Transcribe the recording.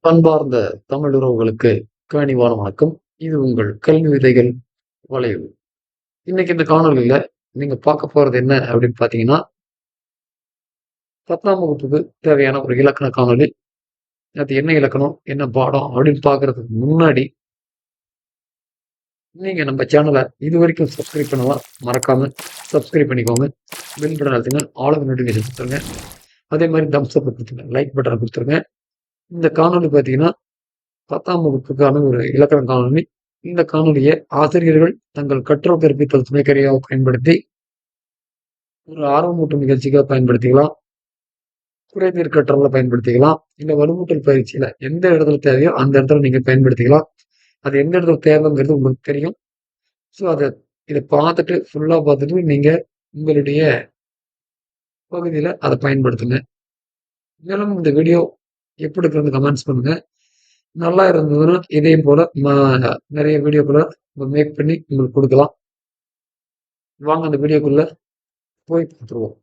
அன்பார்ந்த தமிழ் உறவுகளுக்கு கனிவான வணக்கம். இது உங்கள் கல்வி விதைகள் வளைவு. இன்னைக்கு இந்த காணொளியில நீங்க பார்க்க போறது என்ன அப்படின்னு பார்த்தீங்கன்னா, 10ஆம் வகுப்புக்கு தேவையான ஒரு இலக்கண காணொளி. அது என்ன இலக்கணம், என்ன பாடம் அப்படின்னு பார்க்கறதுக்கு முன்னாடி, நீங்க நம்ம சேனலை இதுவரைக்கும் சப்ஸ்கிரைப் பண்ணலாம் மறக்காம சப்ஸ்கிரைப் பண்ணிக்கோங்க. பெல் பட்டன் அழுத்துங்க, ஆல் நோட்டிஃபிகேஷன் கொடுத்துருங்க. அதே மாதிரி தம்ஸ் அப் கொடுத்துருங்க, லைக் பட்டன் கொடுத்துருங்க. இந்த காணொளி பார்த்தீங்கன்னா 10ஆம் வகுப்புக்கான ஒரு இலக்கண காணொளி. இந்த காணொளியை ஆசிரியர்கள் தங்கள் கற்றல் கற்பித்தல் துணைக்கருவியாக பயன்படுத்தி ஒரு ஆர்வமூட்டும் நிகழ்ச்சிக்காக பயன்படுத்திக்கலாம், குறைதீர் கற்றல்ல பயன்படுத்திக்கலாம், இல்ல வலுவூட்டல் பயிற்சியில எந்த இடத்துல தேவையோ அந்த இடத்துல நீங்க பயன்படுத்திக்கலாம். அது எந்த இடத்துல தேவைங்கிறது உங்களுக்கு தெரியும். ஸோ இதை பார்த்துட்டு ஃபுல்லா பார்த்துட்டு நீங்க உங்களுடைய பகுதியில அதை பயன்படுத்துங்க. மேலும் இந்த வீடியோ எப்படி இருக்குன்னு கமெண்ட்ஸ் பண்ணுங்க. நல்லா இருந்ததுன்னா இதே போல நிறைய வீடியோக்களை மேக் பண்ணி உங்களுக்கு கொடுக்கலாம். வாங்க அந்த வீடியோக்குள்ள போய் பார்த்துருவோம்.